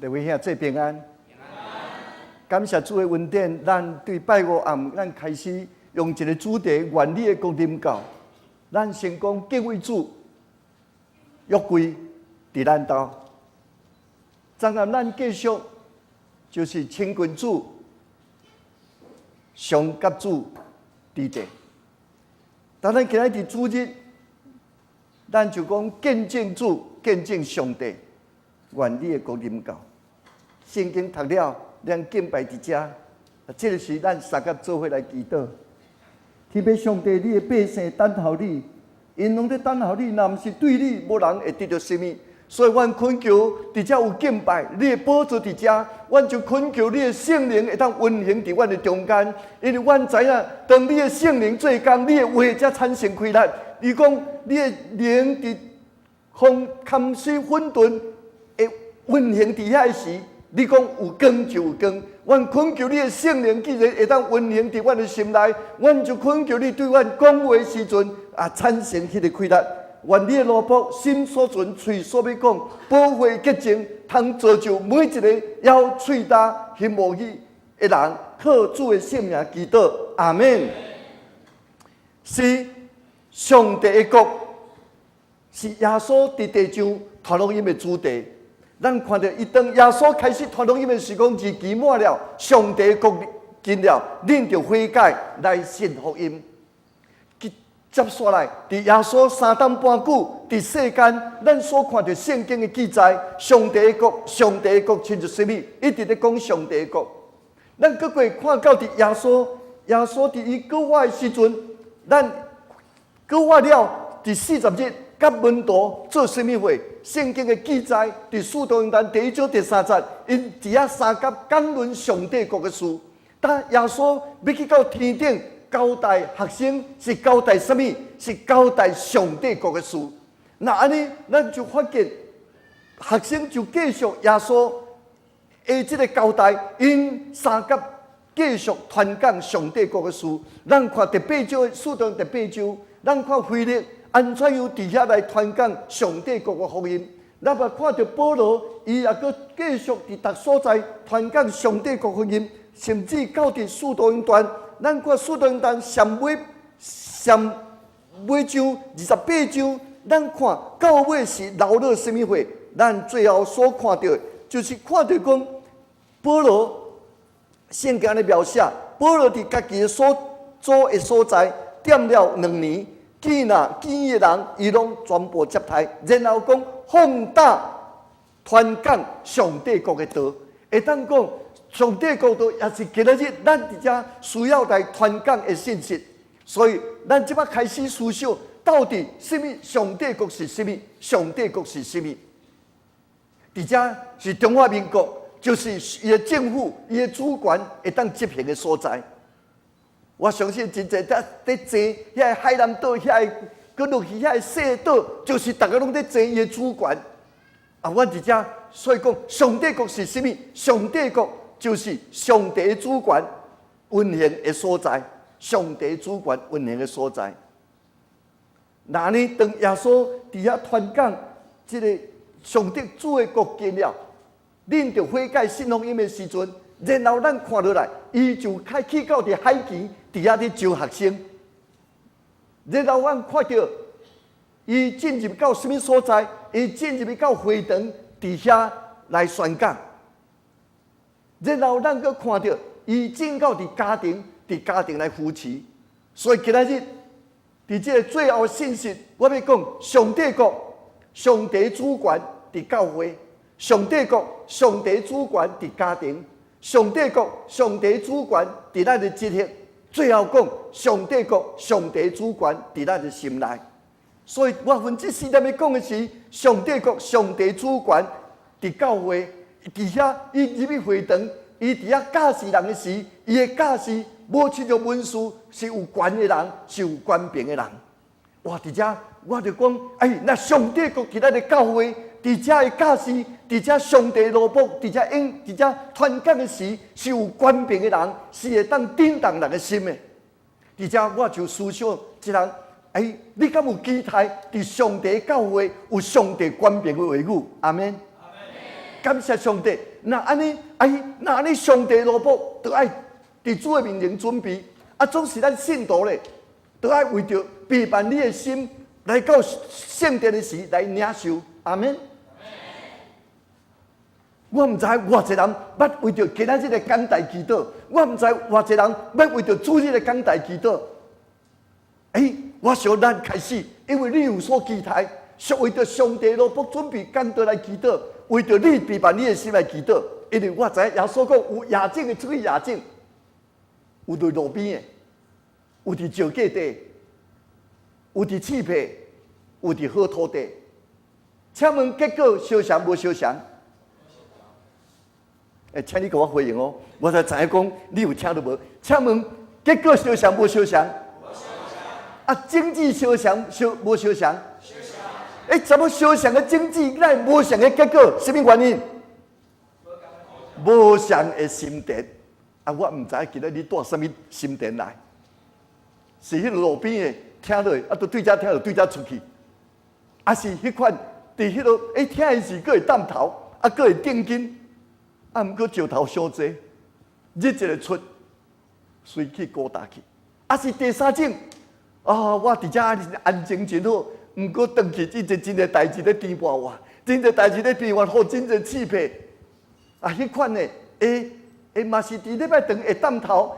各位兄弟平安。感谢主的恩典，咱对拜五暗，咱开始用一个主题：原理的国啉教。咱先讲敬畏主，约柜伫咱兜。昨暗咱继续就是亲近主，上甲主伫地。但咱今日伫主日，咱就讲见证主、见证上帝原理的国啉教。圣经读了，咱敬拜伫遮，这个是咱三甲做伙来祈祷。天父上帝，你的百姓等候你，因拢在等候你。若毋是对你，无人会得到什么。所以，阮恳求伫遮有敬拜，你的宝座伫遮，阮就恳求你的圣灵会当运行伫阮的中间。因为阮知影，当你的圣灵做工，你的话才产生开力。你讲你的灵伫风坎水混沌会运行伫遐时。你讲有光就有光，阮恳求你的圣灵，既然会当运行伫阮的心内，阮就恳求你对阮讲话时阵产生迄个开力。愿你的奴仆心所存、嘴所要讲，宝贵洁净，通造就每一个要喙大、行无语的人，靠主的圣名祈祷，阿门。是上帝的国，是耶稣伫地上传福音的主题。咱看到伊当耶稣开始传福音的时光，日期满了，上帝国近了，恁就悔改来信福音。接下来，伫耶稣3担半久，伫世间，咱所看到圣经的记载，上帝的国，上帝的国亲像什么？一直咧讲上帝的国。咱搁过看到伫耶稣伫伊过活的时阵，咱过活了伫40日。甲门徒做什么会？圣经的记载伫使徒行传第1章第3节，因伫遐三甲讲论上帝国的事。但耶稣要去到天顶交代学生，是交代什么？是交代上帝国的事。那安尼，咱就发现学生就继续耶稣的这个交代，因三甲继续传讲上帝国的事。咱看第8章的使徒第8章，咱看腓力。安怎样伫遐来传讲上帝国的福音？咱也看到保罗，伊也搁继续伫逐所在传讲上帝国福音，甚至到伫使徒行传，咱看使徒行传上尾章28章，咱看到尾是留了什么货？咱最后所看到的，就是看到讲保罗圣经的描写，保罗伫家己的所做的所在踮了2年。见的人，伊拢全部接待，然后讲放胆传讲上帝国的道，会当讲上帝国道也是今日咱伫遮需要来传讲的信息。所以咱即摆开始思想，到底什么上帝国是什么？上帝国是什么？伫遮是中华民国，就是伊的政府、伊的主权会当执行的所在。我相信真侪在坐遐海南岛，遐搁落去遐小岛，就是大家拢在坐伊的主权。我伫遮，所以讲上帝国是什么？上帝国就是上帝的主权运行的所在，上帝主权运行的所在。那呢，当耶稣伫遐传讲这个上帝主的国近了，恁着悔改信福音的时阵，然后咱看落来，伊就开去到伫海边。伫遐咧招学生，然后阮看到伊进入到什么所在？伊进入到会堂伫遐来宣讲。然后咱阁看到伊进到伫家庭来扶持。所以今仔日伫这个最后信息，我要讲上帝国、上帝主权伫教会；上帝国、上帝主权伫家庭；上帝国、上帝主权伫咱的职业。最后讲，上帝国、上帝主权伫咱的心内，所以我分这4点要讲的是，上帝国、上帝主权伫教会，伫遐伊入去会堂，伊伫遐教示人的时，伊的教示无亲像文书，是有权的人，是有权柄的人。哇！伫遮我就讲，那上帝国伫咱的教会，伫遮的教示，伫遮上帝奴仆，伫遮传讲的时，是有权柄的人，是会当震动人的心的。伫遮我就思想，一人，你敢有期待伫上帝教会有上帝权柄的话语？阿门。感谢上帝。那安尼，那安尼上帝罗卜，就爱伫主的面前准备。总是咱信徒咧，就爱为着陪伴你的心，来到圣殿的时来领受。阿门。我唔知偌济人捌为着今仔日的讲台祈祷，我唔知偌济人捌为着主日的讲台祈祷。我想咱开始，因为你有所期待，是为着上帝罗卜准备讲道来祈祷，为着你陪伴你的心来祈祷。因为我知耶稣讲有野种的出去野种，有伫路边的，有伫石架底，有伫刺皮，有伫好土地。请问结果相像无相像？请你给我回应哦，我才知影讲你有听到无？请问结果相像无相像？经济相像无相像？怎么相像的经济，乃无相的结果？什么原因？无相的心田。我唔知今日你带什么心田来？是迄路边的听落，都对遮听落对遮出去，是迄款伫迄落听的时，佫会淡头，佫会定睛，毋过石头伤济，日一个出，随去高大去，是第三种。我伫遮安静真好，毋过转去一直真个代志咧颠簸我，真个代志咧变我，互真个刺激。迄款的，嘛是伫礼拜长会淡头，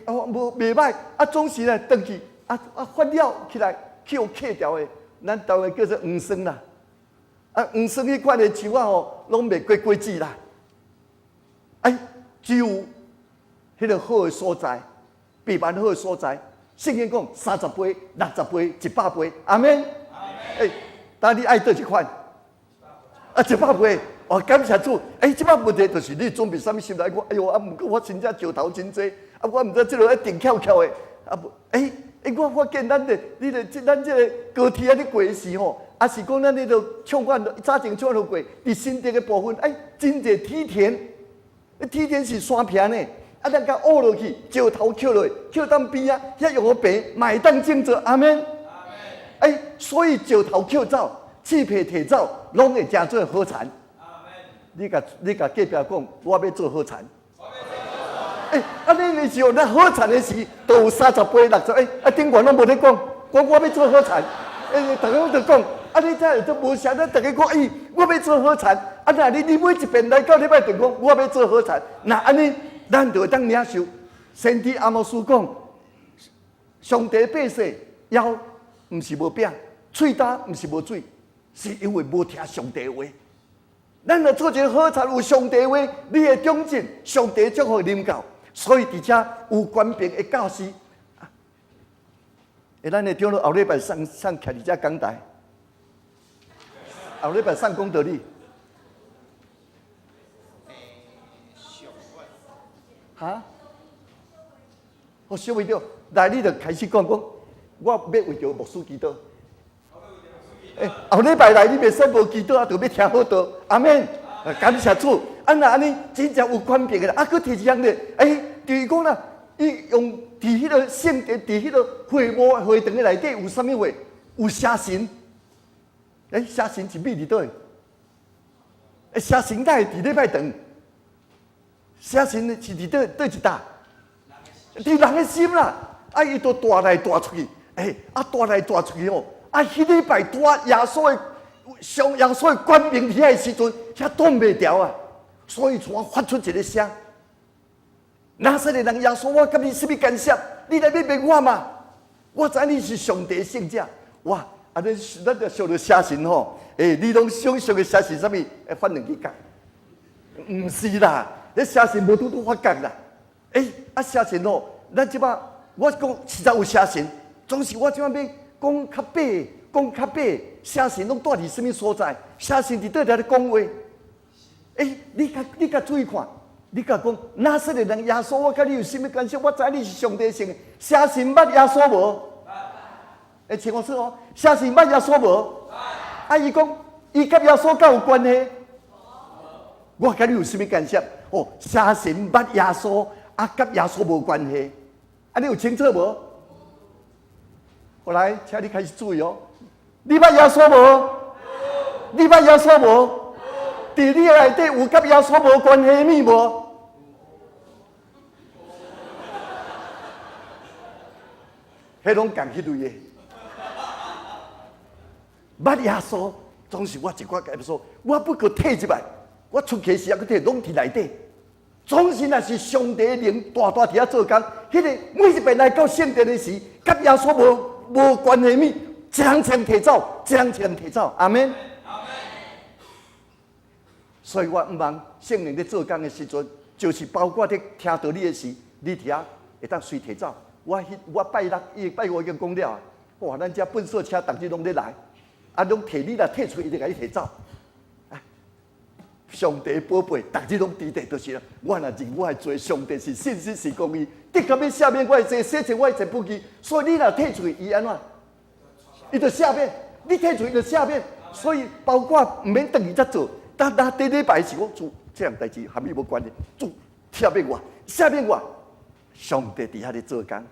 无袂歹，总是咧转去，发了起来，去互克掉的，咱台湾叫做黄酸啦。黄酸迄款的树拢袂过果子啦。只有迄个好的所在，陪伴好的所在。圣经讲30杯、60杯、100杯，阿免。当你爱倒一款，100杯。感谢主。即摆问题就是你准备什么心来？毋过我真正石头真济，我毋知即落一定翘翘的。我见咱这个高铁咧过时吼，是讲咱咧个唱歌早前唱落过，伫新店的部分，真济梯田，梯田是山平的。咱甲挖落去，石头捡落去，捡当边遐用个平，嘛会当种做。阿免。所以石头捡走，刺皮摕走，拢会成做好田。你甲隔壁讲，我要做好田。你是咱好田的时，都有30杯、60杯。顶悬拢无咧讲，我要做好田。大家都讲，你这都无啥，咱大家讲，我要做好田。那你每一遍来到礼拜就讲，我要做好田。那安尼。咱就会当领受。先知阿摩斯讲，上帝百姓腰毋是无饼，喙焦毋是无水，是因为无听上帝话。咱要做一个好田，有上帝话，你会长进，上帝祝福恁到。所以伫遮有官兵的教师，咱的长老后礼拜送徛伫遮讲台，后礼拜送讲道理。小为着，来你就开始讲，我要为着牧师祈祷。后礼拜来你袂使无祈祷，就要听好道。阿免，感谢主。那安尼真正有权柄的，佫提一样咧。就是讲啦，伊用伫迄个圣殿，伫迄个会堂的内底有啥物话？有写神。写神是秘伫倒的？写神才会伫礼拜堂。写神是伫倒一搭？伫人的心啦，伊都带来带出去，带来带出去吼，迄礼拜带耶稣的上耶稣的官兵伫遐时阵，遐挡袂牢啊，所以才发出一个声。拿撒勒人耶稣，我甲你什么干涉？你来要骗我嘛？我知你是上帝圣者，哇！咱就想着写神吼，你拢想象的写神啥物？发两支角？毋是啦，你写神无拄发角啦。写神吼，咱即摆我讲实在有写神，总是我即摆要讲较白，写神拢住伫什么所在？写神伫倒来咧讲话。你甲注意看，你甲讲拿撒勒人耶稣，我甲你有什么干涉？我知你是上帝圣的，写神捌耶稣无？请我说哦，写神捌耶稣无？伊讲伊甲耶稣敢有关系？我甲你有什么干涉？写神捌耶稣。甲耶稣无关系，你有清楚无？后来，请你开始注意哦。你捌耶稣无？你捌耶稣无？伫你内底有甲耶稣无关系咪无？迄拢共迄类的。捌耶稣，总是我一寡解说，我不过退入来，我出去时也去退，拢伫内底。总是若是上帝的灵大大伫遐做工，迄个每一遍来到圣殿的时，甲耶稣无关系咪，一人先提走，一人先提走，阿门。所以我毋茫圣灵在做工的时阵，就是包括伫听道理的时，你伫遐会当随提走。我拜六、拜五已经讲了，哇！咱遮粪扫车逐日拢咧来，啊，拢摕你啦，摕出去就甲你摕走。上帝宝贝，逐日拢伫地，就是啦。我若认我的罪，上帝是信实是公义，的确要赦免我的罪，洗净我的罪不义。所以你若摕出去，伊安怎？伊就赦免，你摕出去就赦免。所以包括毋免等于才做，但第礼拜是我做这样代志，和你无关系，做赦免我，赦免我。上帝伫遐咧做工，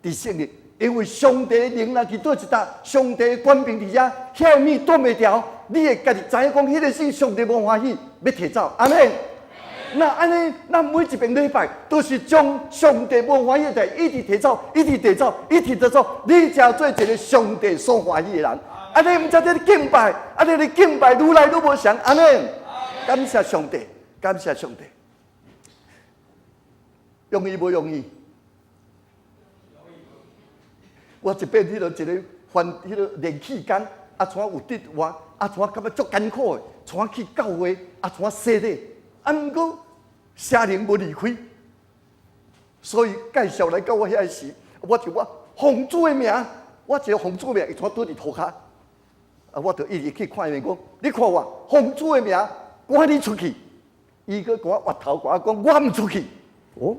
伫圣灵，因为上帝的灵若去倒一搭，上帝的官兵伫遐，遐物挡袂牢，你会家己知影讲，迄个是上帝无欢喜，要摕走，阿门。那安尼，咱每一遍礼拜都是将上帝无欢喜的代一直摕走，一直摕走，一直摕走，你才做一个上帝所欢喜的人。安尼毋才在敬拜，安尼你敬拜愈来愈无常，阿门。感谢上帝，感谢上帝。容易不容易？我一遍一个迄个练气功，啊，像有得我，啊，像感觉足艰苦的，像去教会，啊，像洗礼，啊，毋过邪灵无离开，所以介绍来到我遐时，我奉主的名，我一个奉主的名，伊像倒伫涂骹，啊，我就一直去看伊讲，你看我奉主的名赶你出去，伊个甲我挖头，甲我讲我毋出去，哦。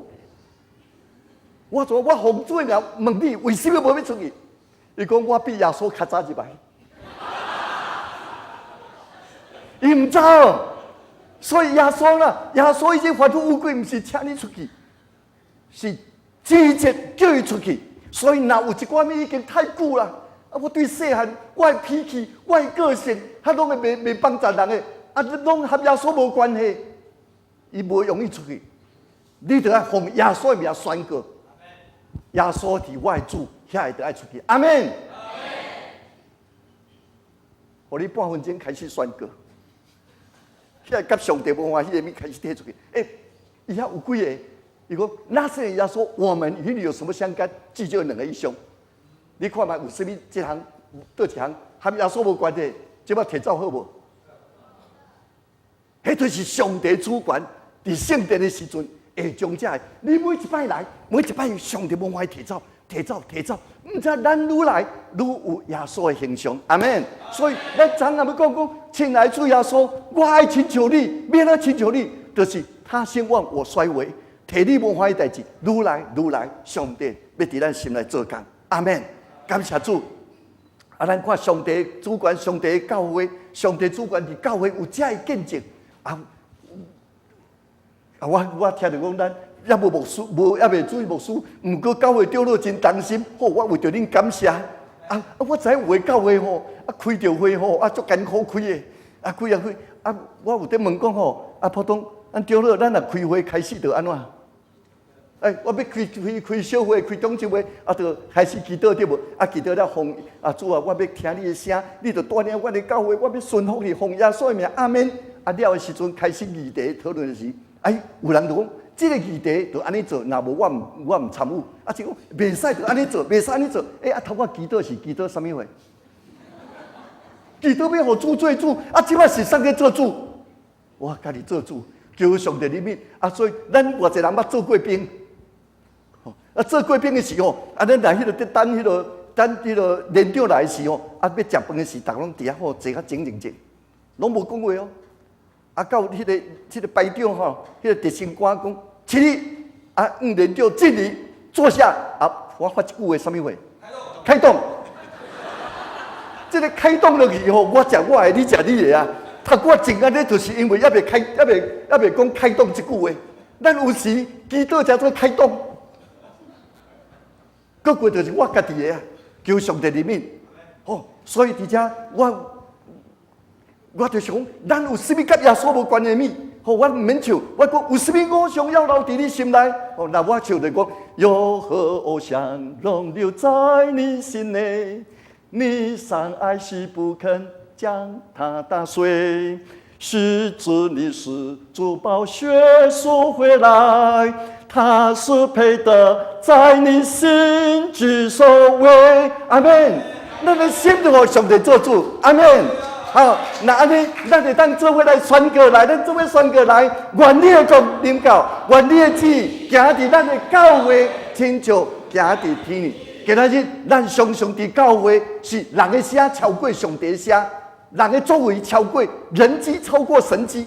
我奉主的名问你，为什么无要出去？伊讲我比耶稣较早入来，伊唔知哦。所以耶稣啦，耶稣已经发出乌龟，唔是请你出去，是直接叫伊出去。所以若有一寡物已经太久啦，啊，我对细汉我的脾气、我的个性，他拢会袂帮助人的，啊，拢和耶稣无关系，伊无容易出去。你得要奉耶稣的名宣告。耶稣是我的主，遐会得爱出去。阿门。互你半分钟开始宣告，遐甲上帝无欢喜的物开始摕出去。伊遐有几个？伊讲那些耶稣，我们与你有什么相干？只有两个以上。你看嘛，有啥物一行倒一行，和耶稣无关系，即摆摕走好无？迄就是上帝主权伫圣殿的时阵。会将这你每一摆来，每一摆上帝无爱摕走，摕走，摕走。毋知咱愈来愈有耶稣的形象，阿门。所以咱昨暗要讲，亲爱的主耶稣，我爱亲求你，免了亲求你，就是他兴旺我衰微，摕你无欢喜代志，愈来愈来，上帝要伫咱心内做工，阿门。感谢主。啊，咱看上帝主权，上帝的教会，上帝主权伫教会有这的见证啊。我听着讲，咱也无牧师，也未注意牧师，毋过教会长老真担心。好，我为着恁感谢。我知有诶教会吼，开着会吼，足艰苦开诶，开。我有在问讲吼，普通咱长老，咱若开会开始着安怎？我要开小会，开中级会，着开始祈祷对无？祈祷了奉主啊，我要听你诶声，你着带领我的教会，我要顺服你，奉耶稣的名，阿门。了诶时阵开始议题讨论的时。有人就讲，这个议题就安尼做，若无我唔参与。就讲袂使就安尼做，袂使安尼做。头我祈祷是祈祷什么话？祈祷要互主做主，即摆是谁去做主？我家己做主，求上帝里面。所以咱偌济人捌做过兵，做过兵的时候，咱来迄个等迄个连长来的时候，要食饭的时，逐个拢伫遐好坐较静，拢无讲话哦。到迄个排长吼，迄个执行官讲，起立，连长敬礼，坐下。我发一句话，什么话？开动。这个开动落去吼，我食我的，你食你的啊。我静安尼，就是因为还袂讲开动这句话。咱有时祈祷才做开动，个过就是我家己的啊，求上帝里面。所以伫遮我就想，咱有啥物甲耶稣无关的物？好，我唔免唱，我讲有啥物偶像要留伫你心内？哦，那我唱就讲，有何偶像容留在你心内？你sans爱是不肯将它打碎。是子你是珠宝血赎回来，他是配得在你心之首位。阿门。咱的心就互上帝做主。阿门。好，那安尼，咱就当做伙来宣告来，咱做伙宣告来，愿你的国临到，愿你的旨意行伫咱的教会，亲像行伫天里。今仔日，咱常常伫教会是人的声超过上帝的声。人的作为超过人机，超过神机。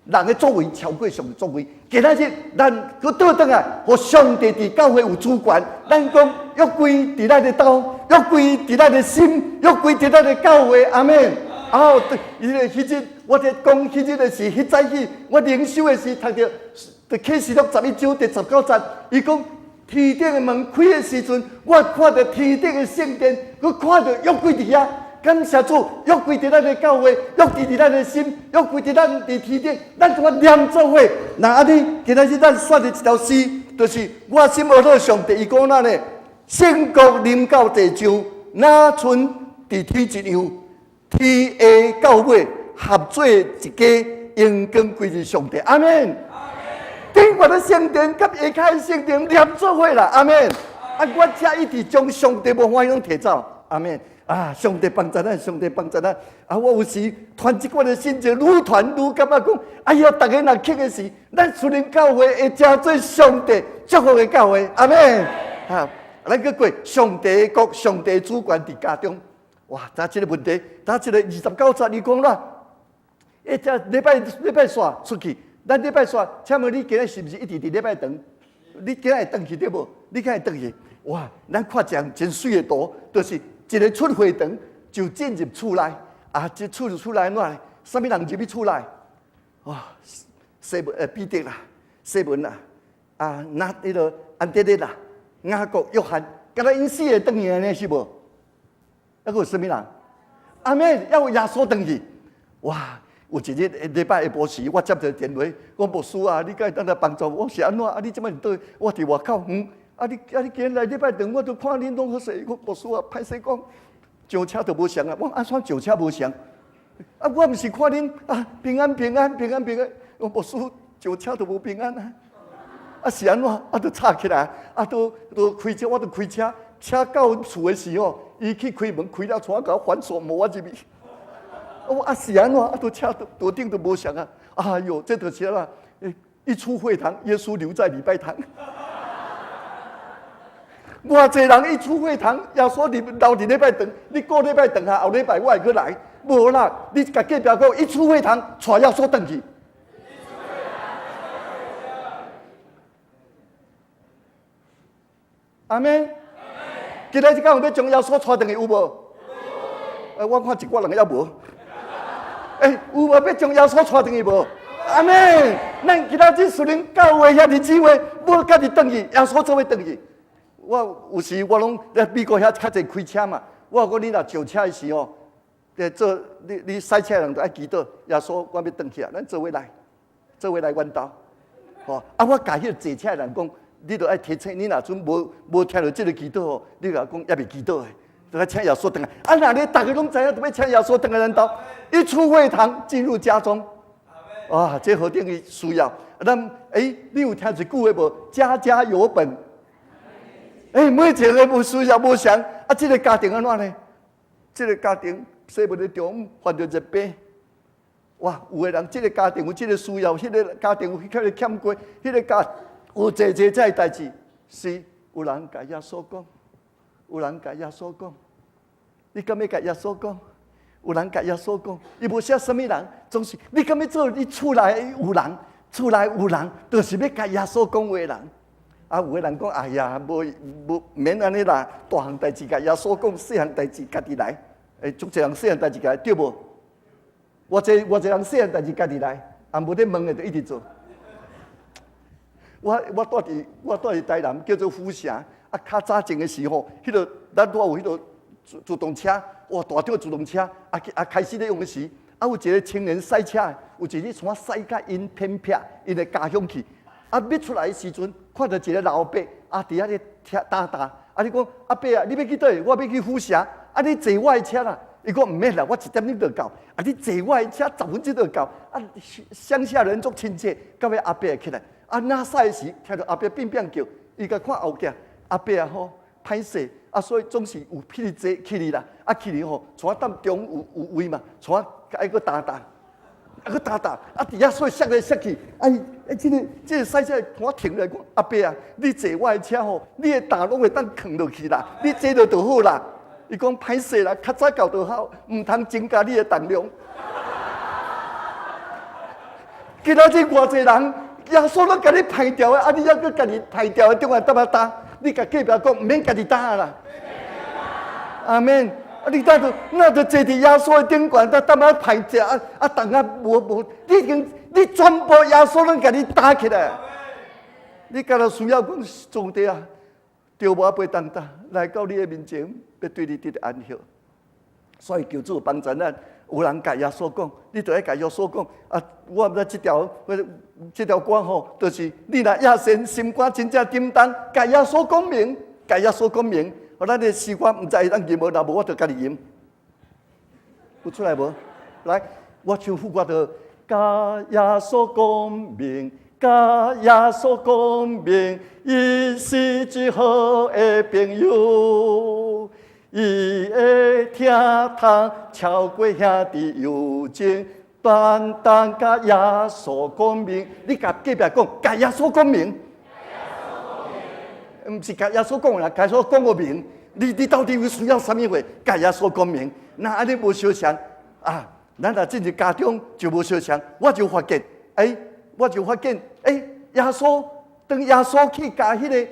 人的作为超过上帝作为。今仔日，咱去倒转来，互上帝伫教会有主权。咱讲约柜伫咱的刀，约柜伫咱的心，约柜伫咱的教会。阿门。哦，迄日我伫讲，迄日就是迄早起，我灵修的时读着启示录11章第19节，伊讲天顶的门开的时阵，我看到天顶的圣殿，我看到约柜伫遐。感谢主，约柜伫咱的教会，约柜伫咱的心，约柜伫咱的天顶，咱怎啊念做伙？那安尼，今仔日咱选的一条诗，就是我心爱的上帝，伊讲咱呢，圣国临到地上，哪存伫天一样？天下教会合做一家，荣光归于上帝。阿门。顶悬的圣殿甲下骹的圣殿念做伙啦。阿门。啊，我才一直将上帝无欢喜拢摕走。阿门。啊！上帝帮助咱，上帝帮助咱。啊，我有时团一寡的心情，愈团愈感觉讲，哎呀，大家若客的时，咱属灵教会会成做上帝祝福的教会。阿门。啊，咱去过上帝的国，上帝的主权伫家中。哇！咱这个问题，咱这个29节，你讲啦，这礼拜线出去，咱礼拜线，请问你今日是不是一直伫礼拜堂？你今日会转去对无？你今日转去？哇！咱看一张真水的图，就是一个出会堂就进入厝内，啊，这出入厝内怎呢？什么人入去厝内？哇！西门彼得啦，西门啦，啊，那迄个安德烈啦，雅各、约翰，敢若因4个转去安尼是无？还有什么人？阿妹要有耶稣转去，哇！有一日礼拜下晡时，我接到电话，我牧师啊，你敢会当来帮助我？是安怎？啊，你即摆伫倒？我伫外口。啊你今日来礼拜堂，我都看恁拢好势。我牧师啊，歹势讲，上车都无上啊。我安怎上车无上？啊，我毋是看恁啊平安平安平安平安。我牧师上车都无平安啊。啊是安怎？啊，都吵起来，啊都开车，我都开车，车到厝的时候，伊去开门，开了窗，甲我反锁，无我入去。我啊是安怎？啊都车都顶都无上啊。哎哟，这就是啦。一出会堂，耶稣留在礼拜堂。偌济人一出会堂，耶稣留伫礼拜堂，你过礼拜堂下，后礼拜我会去来。无啦，你甲隔壁讲一出会堂，带耶稣转去。阿妹，今仔日敢有要将耶稣带转去有无？我看一挂人也无。有无要将耶稣带转去无？阿妹，咱今仔日属灵教会遐日子话，无家己转去，耶稣做伙转去。我有时我拢在美国遐较侪开车嘛，我讲你若上车的时候，做你赛车人都爱祈祷，耶稣我要转去啊，咱做伙来阮兜，吼啊！我甲迄个坐车的人讲，你都爱提醒你若阵无听到即个祈祷吼，你甲讲也未祈祷的，都要请耶稣转来。啊，那你大家拢知影，都要请耶稣转来咱兜，一出会堂进入家中，哇！这何等的需要？咱你有听一句话无？家家有本。每一个无需要无想啊！这个家庭安怎呢？这个家庭西门的中犯着热病，哇！有的人这个家庭有这个需要，迄个家庭有迄个欠过，迄个家有这这代志，是有人甲耶稣讲，有人甲耶稣讲，你敢要甲耶稣讲？有人甲耶稣讲，伊无写什么人，总是你敢要做你厝内有人，厝内有人，就是要甲耶稣讲话的人。啊，有个人讲，哎呀，无免安尼啦，大项代志甲耶稣讲，细项代志家己来。足侪人细项代志家对无？偌侪人细项代志家己来，啊，无得问的就一直做。我住伫台南，叫做府城。啊，较早前的时候，迄个咱拄有迄个自动车，哇，大张自动车，开始咧用的时，啊，有一个青年赛车的，有一日山赛甲因偏僻，因的家乡去。啊，要出来的时阵，看到一个老伯，啊，伫遐咧打打。啊，你讲阿伯啊，你要去倒？我要去虎峡。啊，你坐我的车啦？伊讲唔免啦，我1点钟就到。啊，你坐我的车10分钟就到。啊，乡下人足亲切，到尾阿伯起来。啊，哪赛时听到阿伯变变叫，伊甲看后镜，阿伯啊吼歹势，啊，所以总是有霹雳坐起哩啦。啊，起哩吼，带当中有位嘛，带甲伊个打打。啊，去打，啊，伫遐所以摔来摔去，这个赛车我停来讲，阿伯啊，你坐我的车吼，你的打拢会当扛落去啦，你坐到就好啦。伊讲歹势啦，较早到就好，唔通增加你的重量。今仔日偌济人，耶稣都甲你排掉的，啊，你还佫家己排掉的，中间搭打，你甲隔壁讲唔免家己打啦。阿免。啊！你当作那就坐伫耶稣的顶悬，搭啊排只啊，当啊无，你全部耶稣拢甲你打起来。你敢若需要讲上帝啊，着我背当担来到你的面前，要对你得安息。所以求主帮助咱，有人甲耶稣讲，你就要甲耶稣讲啊！我毋知这条歌吼，就是你若夜深心肝真正沉重，甲耶稣讲明，甲耶稣讲明。咱的诗歌唔知会当吟无，若无我就家己吟。有出来无？来，我唱副歌就甲耶稣讲明，甲耶稣讲明，伊是最好的朋友，伊会听通超过兄弟友情，单单甲耶稣讲明。你甲隔壁讲，甲耶稣讲明。唔是甲耶稣讲啦，甲耶稣讲个明。你到底有需要什么话？甲耶稣讲明。那安尼无相像啊？咱若进入家中就无相像，我就发现，耶稣当耶稣去甲迄个，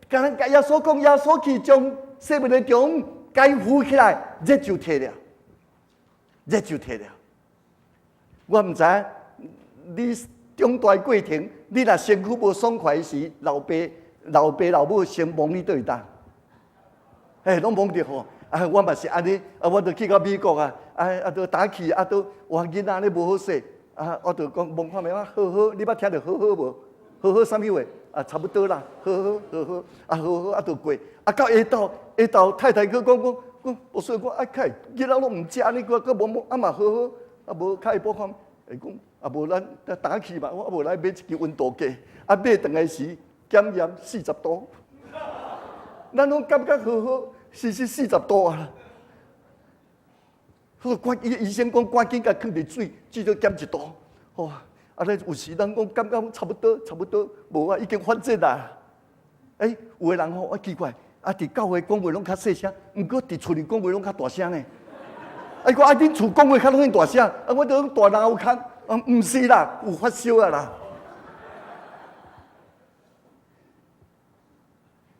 甲耶稣讲，耶稣去将生命的中解扶起来，热就退了。我唔知你中大过程，你若身躯无爽快时，老爸老母先蒙你倒去倒？拢蒙着吼！啊，我嘛是安尼，啊，我著去到美国啊，著打气，著换囡仔咧无好势，我著讲蒙看觅好，你捌听着好无？好啥物话？差不多啦，好，著过。到下昼太太去讲，我说我开囡仔拢唔食，你个无嘛好，无开补看，会讲无咱打气嘛，我无来买一支温度计，买回来时检验40度。咱拢感觉好，是40度啊！医生讲赶紧甲放伫水，至少减1度。哦，咧有时咱讲感觉差不多，无啊，已经反正啦。有个人吼，奇怪，伫教会讲话拢较细声，毋过伫厝里讲话拢较大声呢。伊讲恁厝讲话较拢大声，我著大人有空，毋是啦，有发烧啊啦。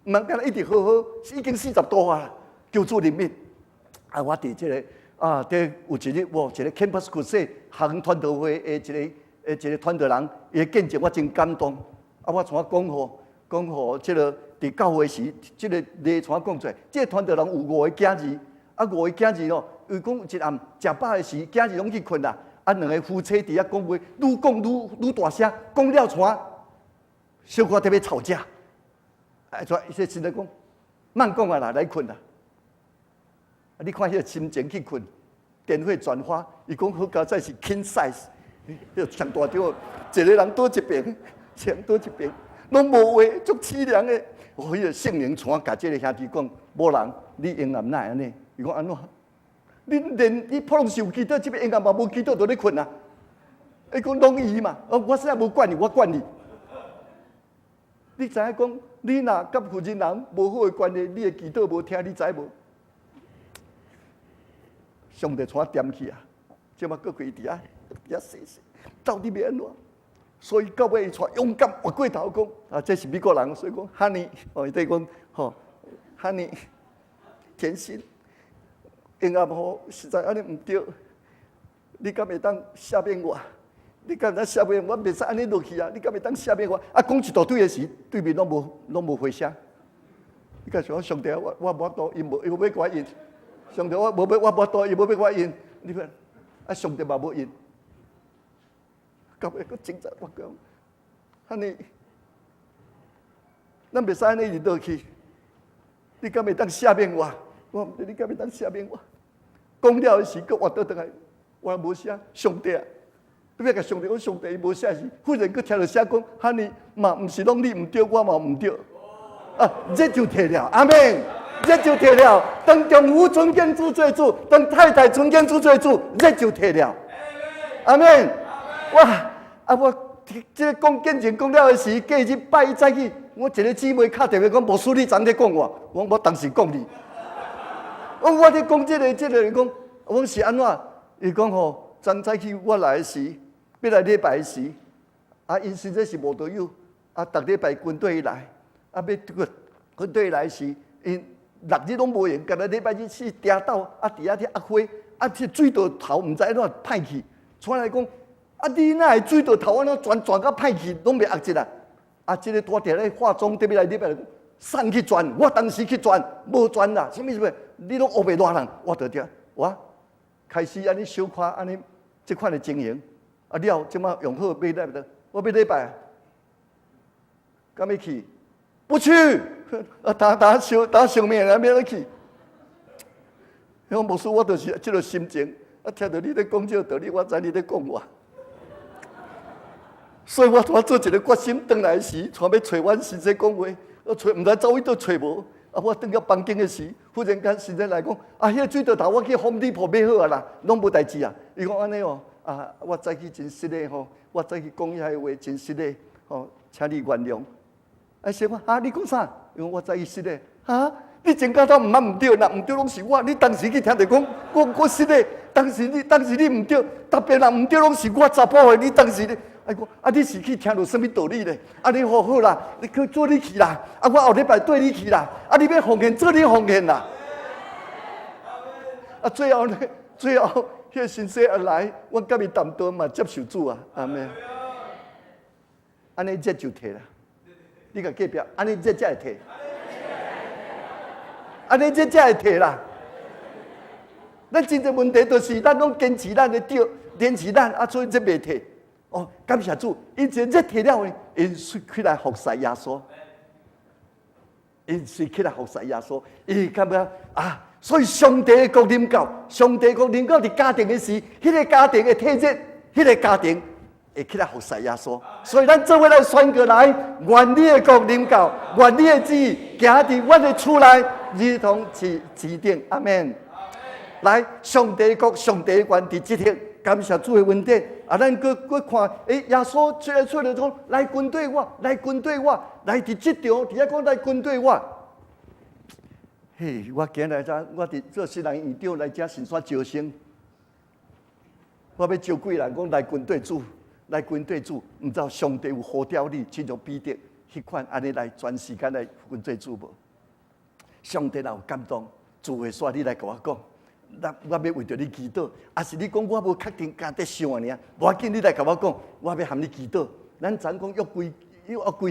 唔通干那一直好，已经40度啊！求主怜悯。我伫这个有一日，一个 Campus Crusade 学园传道会的一个传道人，伊的见证我真感动。我从讲互这个伫教会时，这个例从讲出来。这个传道人有5个囝儿，5个囝儿咯，伊讲一暗食饱的时，囝儿拢去困啦。2个夫妻伫遐讲话，愈讲愈大声，讲了传，小可特别吵架。伊说真来讲，慢讲啊啦，来困啦。你看迄个心情去困，电话转发，伊讲好佳哉是 king size， 迄上大张，一个人倒一边，人倒一边，拢无话，足凄凉的。迄个圣灵传甲这个兄弟讲，无人，你英男哪会安尼？伊讲安怎？你普通是有祈祷，这边英男嘛无祈祷，就咧困啊。伊讲拢伊嘛，我现在无管你，我管你。你知影讲，你若甲负责人无好的关系，你的祈祷无听，你知无？上帝带点去啊！即马搁开伫遐细，到底要安怎？所以到尾伊带勇敢活过头讲，这是美国人，所以讲 honey， 伊在讲honey， 甜心，因阿婆实在安尼毋对，你敢会当赦免我？你敢会当赦免我？袂使安尼落去啊！你敢会当赦免我？讲一大堆的时，对面拢无回声。你敢想上帝，我无多，伊无要我应。上帝，我无多，伊无要我应。你看，上帝嘛无应。到尾佫精彩，我讲，安尼，咱袂使安尼入倒去。你敢会当赦免我？我毋知你敢会当赦免我？讲了的时，佫换倒转来，我无写上帝啊！你要甲上帝讲，上帝伊无写是，忽然佫听到写讲，安尼嘛毋是拢你毋对，我嘛毋对。啊，这就摕了，阿妹，这就摕了。当丈夫尊敬主做主，当太太尊敬主做主，这就摕了。阿妹，我这个讲见证讲了的时，隔日拜早起，我一个姊妹敲电话讲，无输你昨日讲我当时讲你。我咧讲这个，伊讲，我是安怎？伊讲吼，昨早起我来的时，要来礼拜的时，因实在是无队友，逐礼拜军队来，要军队来时，因6日拢无闲，干那礼拜日去颠倒，伫遐去压花，去水道头毋知安怎歹去，出来讲。你哪会水道头安怎转到歹去，拢袂压一啊！这个大弟咧化妆，特别来礼拜送去转，我当时去转，无转啦。什么？你拢学袂偌人，我得着我开始安尼小可安尼这款的经营。了，即马用好买来不？我要礼拜，敢要去？不去！打上面啊，免去。我牧师，我就是这个心情。听到你咧讲这个道理，我知你咧讲我。所以我做一个决心，回来时，要找阮先生讲话，我找毋知走去倒找无。我回到房间的时，忽然间先生来讲，迄个水道头我去烘地铺买好啊啦，拢无代志啊。伊讲安尼哦，我早起真失礼吼，我早起讲遐个话真失礼，吼，请你原谅。先讲你讲啥？因为我早起失礼。你真假头毋捌毋对，若毋对拢是我。你当时去听着讲，我失礼。当时你毋对，特别人毋对拢是我查甫的。你当时你。你是去听到什么道理咧？你好啦，你去做你去啦。我后礼拜对你去啦。你要奉献，做你奉献啦。最后呢，迄个先生来，我甲伊谈谈嘛，接受主啊，阿妹。安尼这就摕啦。你甲隔壁，安尼这才会摕。安尼这才会摕啦。咱真正问题就是，咱拢坚持咱的对，坚持咱，所以这袂摕。感谢主，因这摕了呢，因随起来服侍耶稣，因随起来服侍耶稣，伊感觉所以上帝的国临到，上帝国临到伫家庭的时，迄个家庭的体质，迄个家庭会起来服侍耶稣。所以咱做伙来宣告来，愿你的国临到，愿你的旨意行伫阮的厝内，如同是顶。阿门。来，上帝的国，上帝的愿伫即刻。感谢主的恩典，咱搁看，耶稣出来讲，来跟对我，来跟对我，来伫即场，伫遐讲来跟对我。嘿，我今日我伫做新人院长来遮神山招生，我要招几人讲来跟对主，来跟对主，毋知道上帝有呼召你，亲像彼得迄款安尼来全时间来跟对主无？上帝若有感动，主会煞你来甲我讲。我要为着你祈祷，是你讲我无确定，敢得想尔，无要紧，你来甲我讲，我要含你祈祷。咱昨讲约规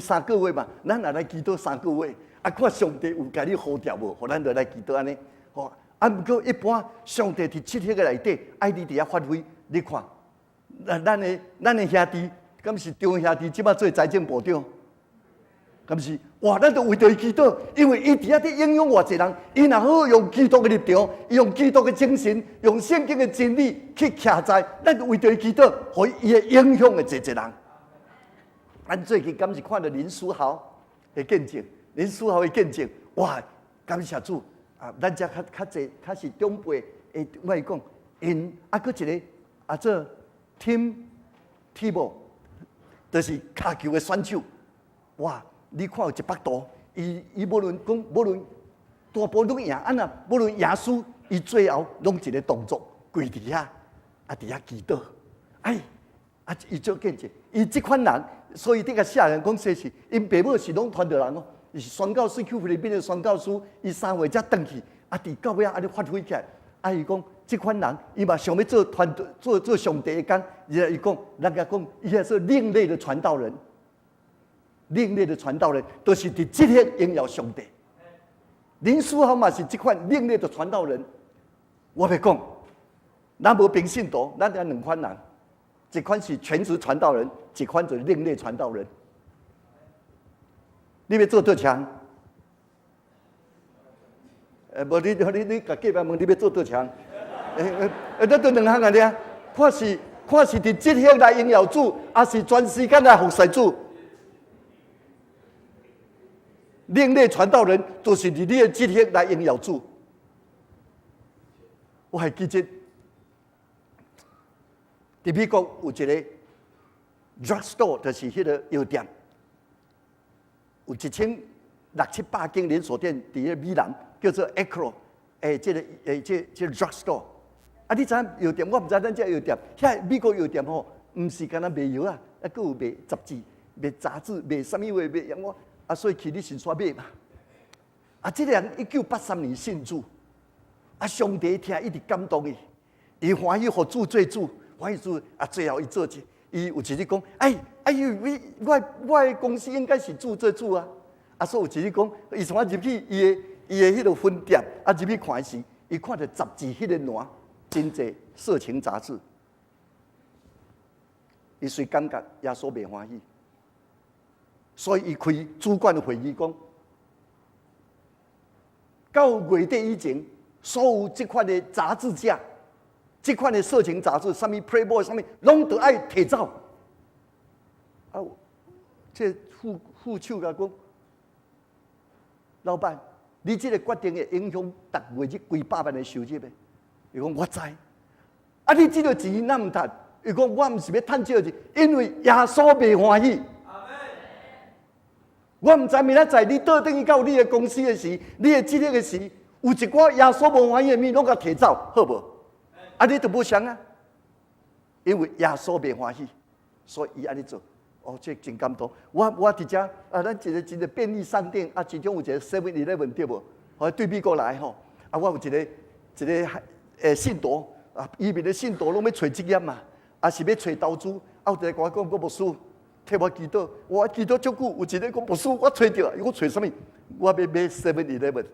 3个月嘛，咱也来祈祷3个月，看上帝有甲你呼召无？互咱就来祈祷安尼。毋过一般上帝伫7日个内底，爱你伫遐发挥，你看，咱的兄弟，敢是中兄弟，即摆做财政部长。敢是？哇！咱就为着伊祈祷，因为伊伫遐伫影响偌济人，伊若好用基督的立场，用基督的精神，用圣经的真理去徛在，咱就为着伊祈祷，互伊会影响的侪人。咱最近敢是看到林书豪的见证，林书豪的见证，哇！感谢主咱遮较侪，较是长辈的，我讲，因搁一个做 Tim Tebow， 就是骹球的选手，哇！你看有100度，伊无论大波拢赢，无论赢输，伊最后拢一个动作，跪伫遐，伫遐祈祷。伊做见证，伊即款人，所以这个写人讲说是，因爸母是拢传道人哦，伊是宣教师去菲律宾的宣教师，伊3月才转去，伫到尾安尼发挥起来。伊讲即款人，伊嘛想要做做上帝的工，伊讲，人家讲，伊也是另类的传道人。另类的传道人，都是伫即刻荣耀上帝。林书豪嘛是即款另类的传道人。我要讲，咱无平信徒，咱有两款人，一款是全职传道人，一款就是另类传道人。你要做倒枪？无你甲隔壁问你要做倒枪？那都两项啊！咧，看是伫即项来荣耀主，还是全时间来服侍主？另类传道人就是伫你的即项来荣耀主。我还记得，伫美国有一个 drugstore， 就是迄个药店，有1600、700间连锁店伫咧米兰，叫做 Acro， 这个 drugstore。啊，你知影药店？我唔知咱这药店，遐美国药店吼，唔是干那卖药啊，还佫有卖杂志、卖杂志、卖啥物话、卖什么啊，所以去你先煞买嘛。啊，这个人1983年信主，啊，上帝听一直感动伊，伊欢喜互主做主，欢喜主啊，最后伊做一，伊有一日讲，我的公司应该是主做主啊，啊，所以有一日讲，伊从我入去伊的迄个分店，啊，入去看时，伊看到杂志迄个栏。真济色情杂志，伊虽感觉耶稣袂欢喜，所以伊开主管会议讲，到月底以前，所有这款的杂志架，这款的色情杂志，什么 Playboy 什么，拢得爱摕走。啊，这副手甲讲，老板，你这个决定会影响逐月这几百万的收入的。伊讲我知，啊！你这个钱哪唔赚？伊讲我唔是要赚这个钱，因为耶稣袂欢喜。我唔知明仔载你倒转去到你的公司的时，你的这个时有一寡耶稣无欢喜的物，拢甲摕走，好无？啊！你都无想啊，因为耶稣袂欢喜，所以伊安尼做。哦，这真感动。我伫遮啊，咱一个便利商店啊，其中有一个 7-Eleven 对无？哦，对美国来吼，啊，我有一个。信徒啊，移民的信徒拢要找职业嘛，啊是要找投资。啊，有一个跟我讲，我牧师替我祈祷，我祈祷足久。有一个讲牧师，我找到，我找什么？我要买 7-Eleven。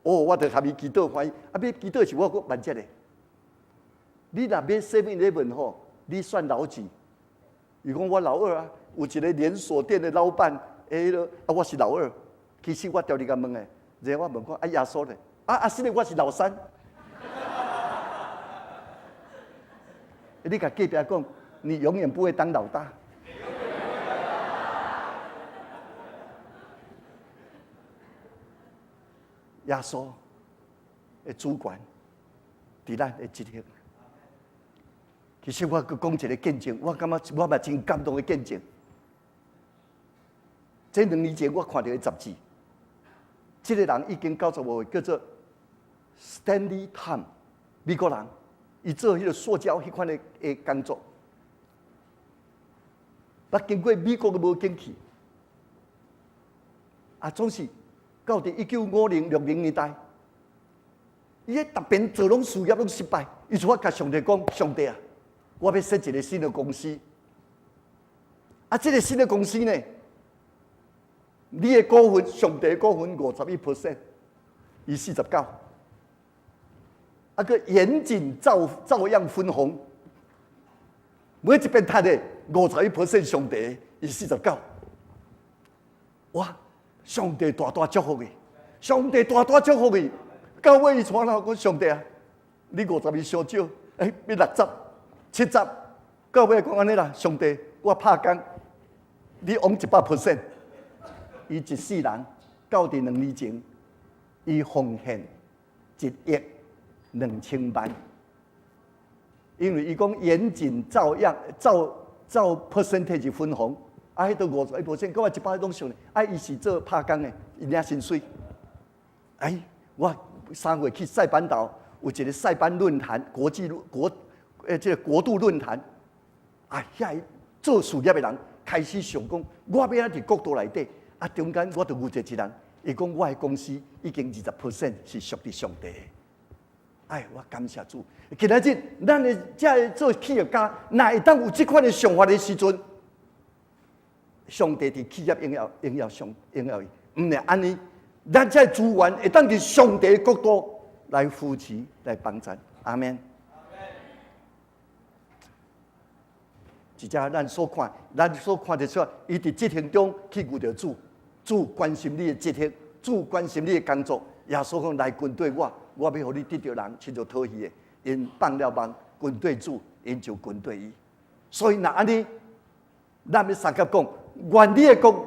哦，我就含伊祈祷欢喜。啊，买祈祷是我个万节的。你若买 7-Eleven 吼，你算老几？伊讲我老二啊，有一个连锁店的老板，啊我是老二。其实我调你甲问诶，然后我问看，啊耶稣咧，啊是咧，我是老三。你甲隔壁讲，你永远不会当老大。耶稣的主管，伫咱的即项。其实我佮讲一个见证，我感觉我嘛真感动的见证。这2年前我看到的杂志，这个人已经95岁，叫做 Stanley Tom， 美国人。伊做迄个塑胶迄款的工作，捌经过美国都无景气，啊，总是到伫1950、60年代，伊迄逐边做拢事业拢失败，伊就甲上帝讲：上帝啊，我要设一个新的公司。啊，这个新的公司呢，你的股份，上帝的股份51%，伊49%。啊个严谨照样分红，每一边赚的51%上帝，伊49%。哇！上帝大大祝福伊，上帝大大祝福伊。到尾伊传来讲：上帝啊，你51伤少，要60、70。到尾讲安尼啦，上帝，我拍工，你往100%。伊一世人到伫2年前，伊奉献1亿2000万，因为伊讲严谨照 percentage 分红，啊，迄个51%，到我100拢上咧，啊，伊是做拍工的，伊领薪水。哎，我3月去塞班岛，有一个塞班论坛，这个国度论坛，啊，遐做事业的人开始想讲，我要安伫国度内底，啊，中间我就有一个人，伊讲我的公司已经20%是属于上帝的。哎，我感谢主！今仔日，咱的这做企业家，哪会当有这款的想法的时阵，上帝伫企业荣耀伊，唔係安尼，咱这资源会当伫上帝的角度来扶持、来帮助。阿免。一只咱所看得出，伊伫职行中去遇到主，主关心你的职行，主关心你的工作。耶稣讲来军队我要互你得着人，亲像讨喜的，因放了梦，军队主，因就军队伊。所以那安尼，咱要三甲讲，愿你的国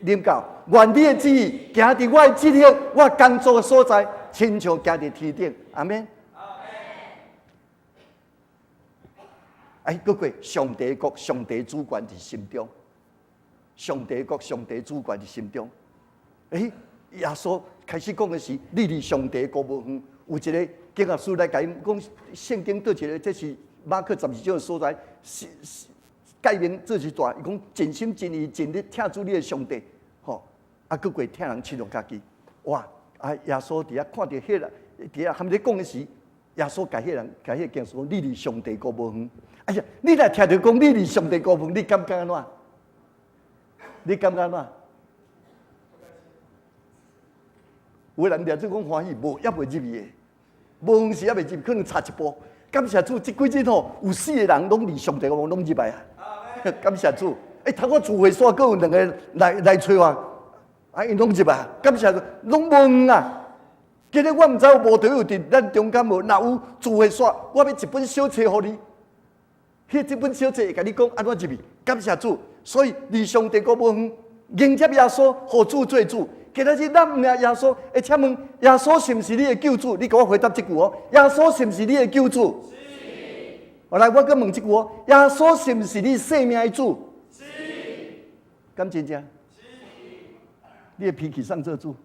临到，愿你的旨意行伫我的职行，我工作的所在，亲像行伫天顶。阿免。搁过上帝国、上帝主权伫心中，上帝国、上帝主权伫心中。耶稣开始讲的是，你离上帝国无远。有一个经学师来甲因讲，圣经倒一个，这是马可12章的所在，解明这是大。伊讲尽心尽意尽力听主你的上帝，搁过听人亲像家己。哇！耶稣伫遐看到迄个，伫遐他们咧讲的时，耶稣甲迄人甲迄经说，你离上帝国无远。哎呀，你若听到讲你离上帝国远，你感觉安怎？你感觉安怎？有人掠做讲欢喜，无也袂入去的，无远时也袂入，可能差一步。感谢主，这几日有4个人拢离上帝国拢入来啊！感谢主。头我聚会所，阁有2个来找我，因拢入来。感谢主，拢无远啊！今日我毋知有无队友伫咱中间无，若有聚会所，我要一本小册互你。这本小册会甲你讲安怎入去，感谢主。所以离上帝国无远，迎接耶稣，互主做主。今日咱唔认耶稣，请问耶稣是毋是你的救主？你给我回答这句哦，耶稣是毋是你的救主？是。后来我再问这句哦，耶稣是毋是你生命的主？是。敢真正？是。你的脾气上做主？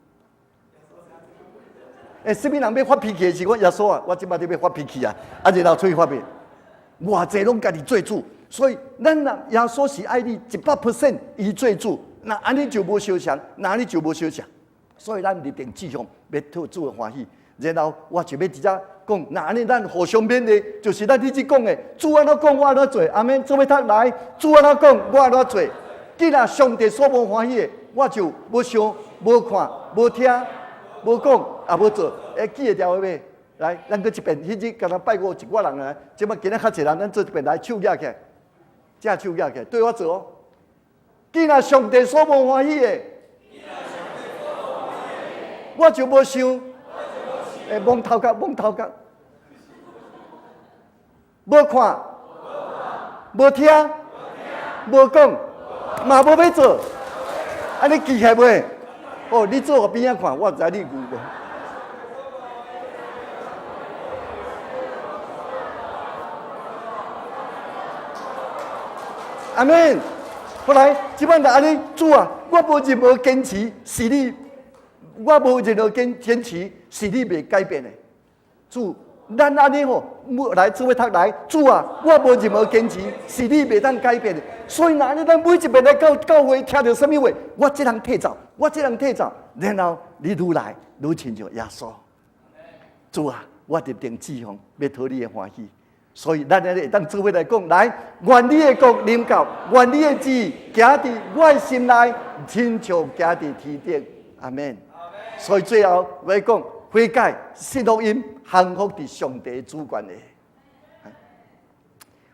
什么人要发脾气的时候，耶稣啊，我即摆就要发脾气啊，然后出去发脾气。偌济拢家己做主，所以咱若耶稣是爱你100%，伊做主，那安尼就无相像，那安尼就无相像。所以咱立定志向，要讨主的欢喜。然后我就要直接讲，那安尼咱互相勉励，就是咱一直讲的，主安怎讲我安怎做，阿免做要读来，主安怎讲我安怎做。既然上帝所无欢喜的，我就无想、无看、无听、无讲，也无做。记会条未？来，咱搁一遍，迄日刚才拜过一挂人来，即摆今仔较侪人，咱做一遍来，手举起来，正手举起来，对我做哦。既然上帝所无欢喜的，我就无想，蒙头壳，无看，无听，无讲，嘛无要做，安尼记起来袂？哦，你做我边仔看，我知你有无。阿免，后来即摆就安尼，主啊，我无任何坚持，是你，我无任何坚持，是你袂改变的。主，咱安尼吼，来做伙读来，主啊，我无任何坚持，是你袂当改变的。所以那安尼，咱每一遍来教会听到什么话，我这人退走，然后你愈来愈亲像耶稣。主啊，我立定志向，要讨你的欢喜。所以，咱会当做伙来讲，来，愿你的国临到，愿你的旨意行伫我的心内，亲像行伫天顶。阿免。所以最后我要讲，悔改信福音，幸福伫上帝主权的。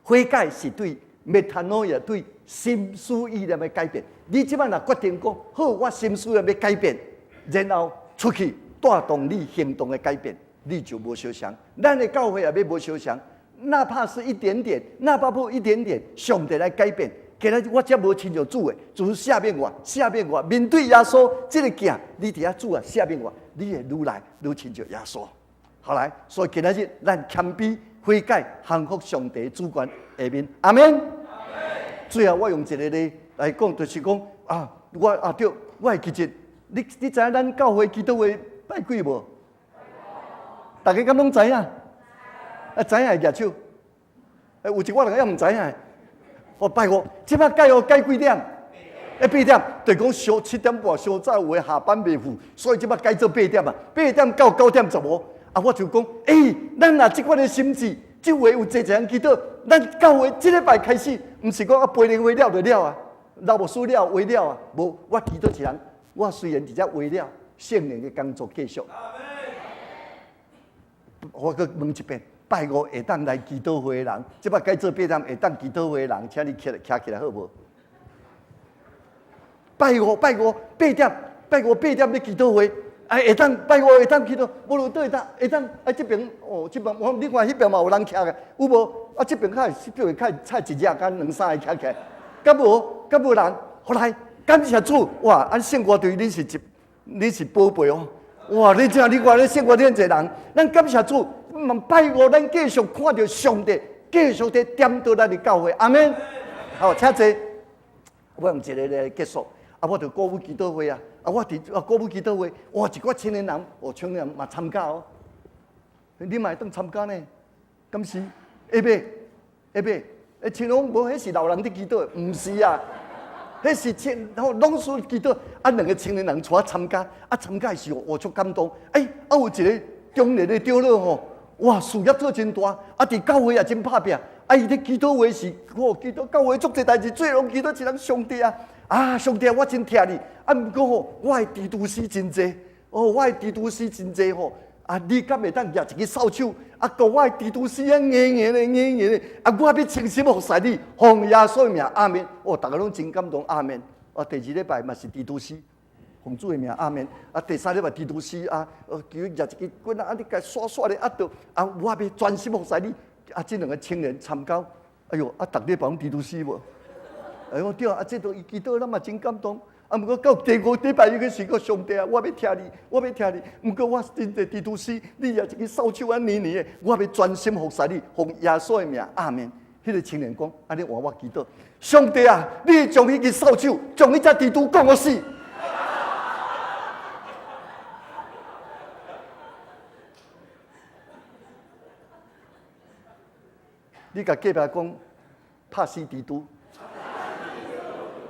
悔改是对metanoia对心思意念的改变。你即摆若决定讲，好，我心思要改变，然后出去带动你行动的改变，你就无相像。咱的教会也要无相像。哪怕是一点点，哪怕不一点点，上帝来改变。今日我才无亲像主的，就是下面我面对耶稣这个囝，你伫遐主啊下面我，你会愈来愈亲像耶稣。好来，所以今日咱谦卑悔改，幸福上帝主权下面，阿免。最后我用一个咧来讲，就是讲对，我会记住，你知影咱教会基督会拜鬼无？大家敢拢知影？知影会举手，有一寡人也毋知影。我拜我，即摆改几点？8点，就讲上7点半上早有诶下班袂赴，所以即摆改做8点啊。8点到9点15，我就讲，咱若即款诶心志，即话有济人祈祷，咱教会即礼拜开始，毋是讲培灵会了就了啊，老牧师了会了啊，无我祈祷一人，我虽然伫遮会了，圣灵诶工作继续。我搁问一遍。拜五会当来祈祷会的人，即摆该做8点会当祈祷会的人，请你起来好无？拜五8点，拜五8点咧祈祷会，会当拜五会当祈祷，无论倒会当这边哦，这边我另外迄边嘛有人徛个，有无？这边较菜一日间2、3个徛起来，敢无人？后来感谢主，哇！圣歌对你是宝贝哦，哇！你看你圣歌恁侪人，咱感谢主，拜五咱继续看到上帝继续在点到咱的教会，阿门。好，请坐，我用一个来结束。我就鼓舞祈祷会啊！我伫鼓舞祈祷会，哇！一寡青年人，青年人嘛参加哦。你嘛会当参加呢？敢是？下尾，青龙无，迄是老人伫祈祷，毋是啊。迄是拢是祈祷，2个青年人出来参加，参加的时候我足感动。有一个中年的长老吼，哇，事业做真大，伫教会也真拍拼。伊咧祈祷会时，祈祷教会足侪代志，最拢祈祷一人上帝啊！上帝，我真疼你。毋过吼，我的地图师真济，我的地图师真济吼。你敢会当举一个扫帚，讲我的地图师硬的，我要诚心服侍你，奉耶稣的名，阿门。大家拢真感动，阿门。第2礼拜嘛是地图师，奉主的名，阿门。第3礼拜地图师叫举一个棍你甲刷咧我要专心服侍你。这2个青年参加，哎呦，逐礼拜地图师无？哎呦对这都祈祷，咱嘛真感动。毋过到第5礼拜，伊个是个上帝我要听你。毋过我真侪地图师，你也一个扫帚黏的，我要专心服侍你，奉耶稣的名，阿门。迄个青年讲，安尼换我祈祷，上帝啊，你将迄个扫帚，将迄只地图讲我死。你甲隔壁讲，拍死地图。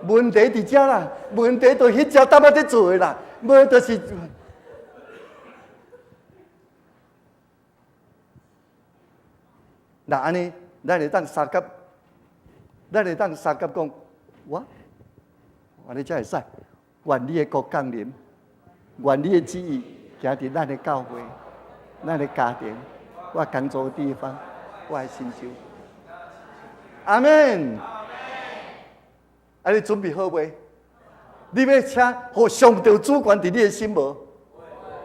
问题伫遮啦，问题就迄只搭在做的啦，无就是。那安尼，咱会当三甲讲，安尼才会使。愿你的国降临，愿你的旨意行伫咱的教会、咱的家庭、我工作的地方、我的心中。阿门。你准备好未？你要请互上帝主管伫你的心无？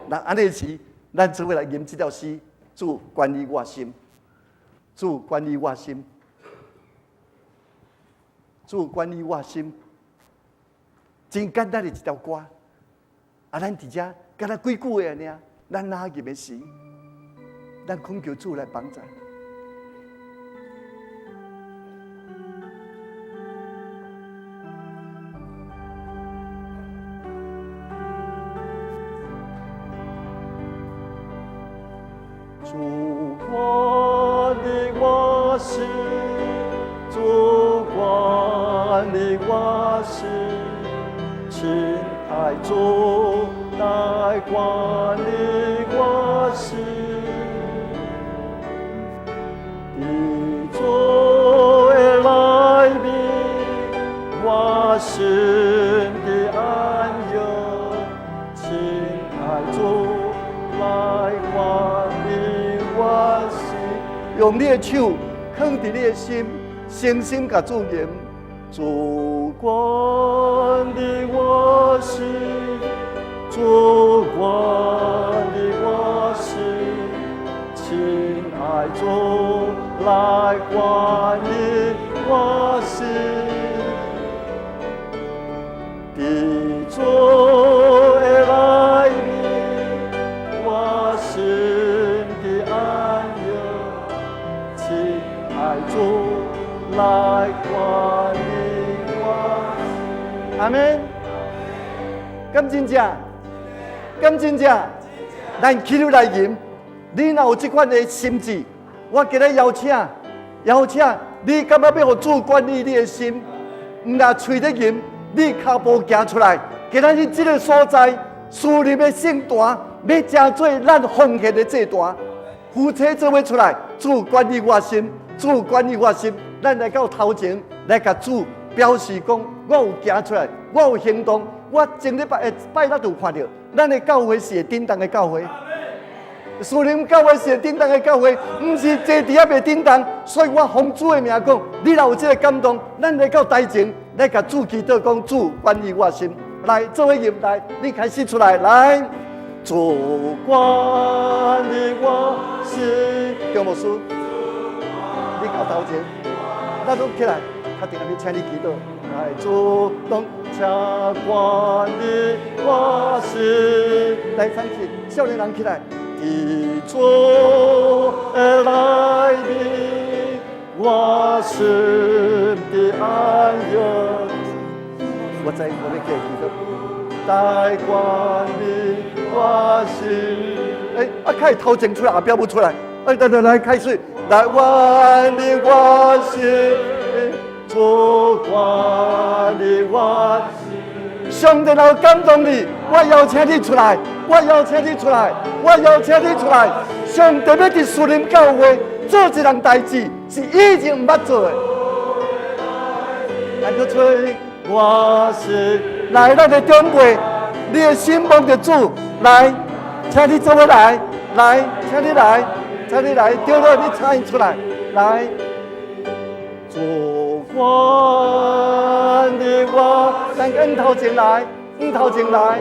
那安尼时，咱做伙来吟这条诗：主管理我心，主管理我心，主管理我心。真简单的一条歌，咱伫遮敢若几句的尔，咱哪吟的诗，咱恳求主来帮助。主管理我心，主管理我心，亲爱主来管理我心，你主的来临，我心的安乐，亲爱主来管理。用你的手放伫你的心，诚心甲主言，主管理我心，主管理我心，亲爱主来管理我心，地主的来临，我心。主来管理我，阿门。敢真正，咱起入来吟。你若有这款的心志，我今日邀请你，感觉要互主管理你的心，唔若嘴咧吟，你脚步行出来。今日这个所在，思念的圣坛，要成做咱奉献的祭坛。夫妻做伙出来，主管理我心。主管理我心，咱来到头前来甲主表示讲，我有行出来，我有行动。我前礼拜六就看到，咱的教会是会叮当的教会。属灵教会是叮当的教会，不是坐伫遐袂叮当。所以我奉主的名讲，你若有这个感动，咱来到台前，来甲主祈祷，讲主关于我心，来做伙念来，你开始出来，来，主关于我心，姜牧师，你到头前，咱拢起来，确定要请你祈祷，来，主动请关于我心，来唱起，少年人起来。地主来临，我心的安乐。我在我们给你的带光临我心。开始头前出来，标不出来。来，开始，来光临我心，主光临我心。上帝若感动你，我邀请你出来，我邀请你出来，我邀请你出来。上帝要伫属灵教会做一件代志，是以前唔捌做的。咱就吹，我是来咱的长辈，你的心望着主，来，请你做伙来，来，请你来，请你来，对了，你请伊出来，来。主关的我，咱跟头前来，头前来。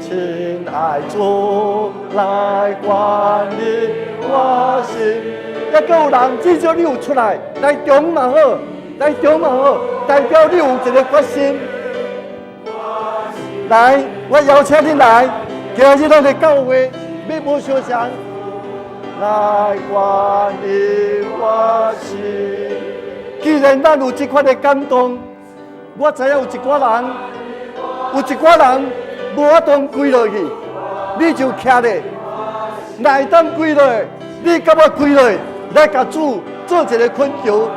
亲爱主，来关的我心。也阁有人，至少你有出来，来中嘛好，来中嘛好，代表你有一个决心。来，我邀请你来，今日咱的教会要无相像。来关于我心。既然咱有这款的感动，我知影有一寡人无法当跪落去，你就徛咧，来当跪落，你甲我跪落，来甲主做一个恳求，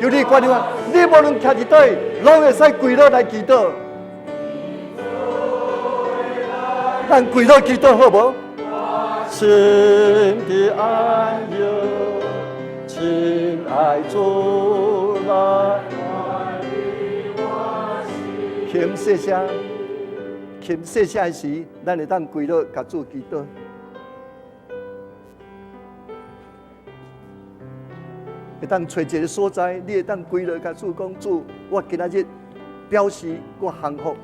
求你关于我，你无论徛伫倒，拢会使跪落来祈祷。咱跪落祈祷好无？心的安乐，亲爱主来，轻细声，轻细声时，咱会当跪落甲主祈祷。会当找一个所在，你会当跪落甲主讲主，我今仔日表示我幸福。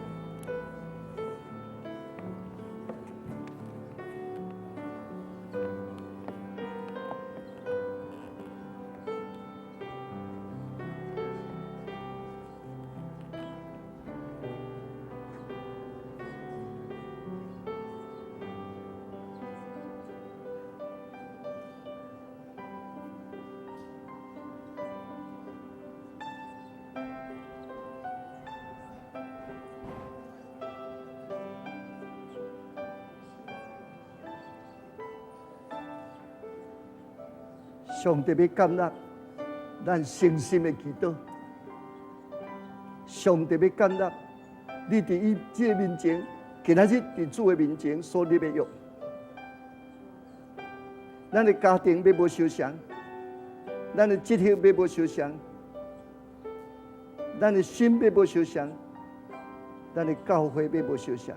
上帝要接纳咱诚心的祈祷，上帝要接纳你伫伊这个面前，今仔日伫主的面前所立的约。咱的家庭要无相像，咱的职业要无相像，咱的心要无相像，咱的教会要无相像。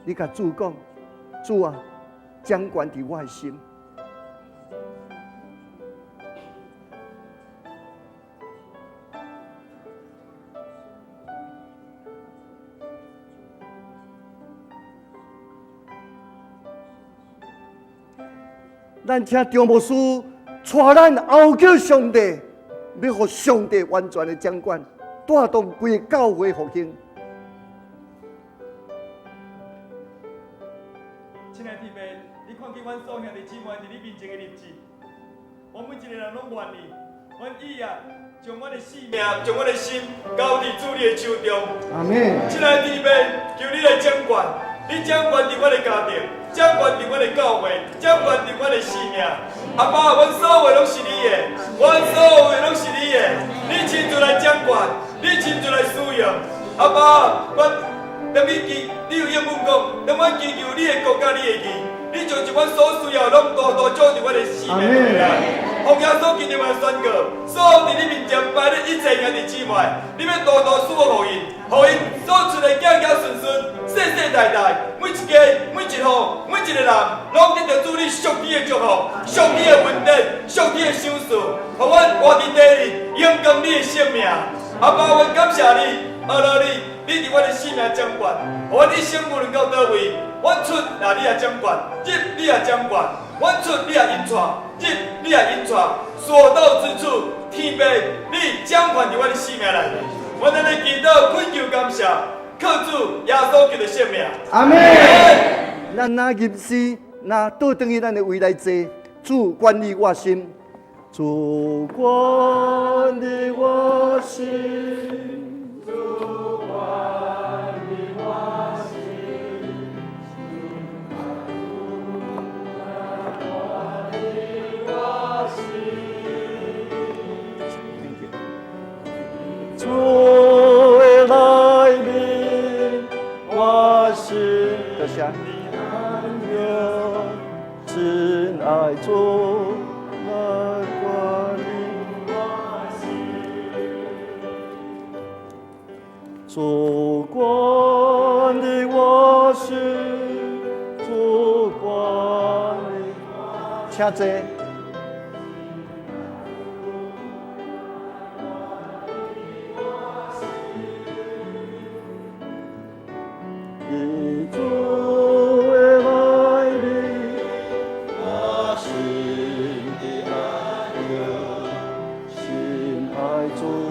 你甲主讲，主啊，掌管伫我的心。咱请张牧师带咱后叫上帝，要互上帝完全的掌管，带动规个教会复兴。亲爱的弟妹，你看见阮所兄弟姊妹伫你面前的日子，我每一个人拢愿意，阮意啊，将阮的性命，将阮的心交伫主你的手中。阿门。亲爱的弟妹，求你来掌管，你掌管伫阮的家庭。掌管伫阮的教会，掌管伫阮的性命。阿爸，阮所有拢是你的，阮所有拢是你的，你亲自来掌管，你亲自来使用。阿爸，阮当你有应允讲，当阮祈求你的国家，你的义，你将一阮所需要拢多多照伫阮的生命内。奉耶稣基督的宣告，所有伫你面前摆的一切兄弟姊妹，你要多多赐福予因，予因所出的健健顺顺、世世代代，每一家、每一户、每一个人，拢得到主你上帝的祝福、上帝的恩典、上帝的赏赐，互阮活伫地里，荣光你的生命。阿爸，阮感谢你，阿拉你，你伫阮的生命掌管，互阮一生无论到倒位，阮出那你也掌管，入你也掌管，阮出你也引带，入你也引带，所到之处，天父你掌管伫阮的生命内面。阮在你祈祷、恳求、感谢，靠主耶稣基督的生命。阿门。咱那入世，那倒转去咱的未来坐，主管理我心，主管理我心。主的来临，我心的安宁，真爱主来管理我心，主管理我心，主管理我心，请坐。主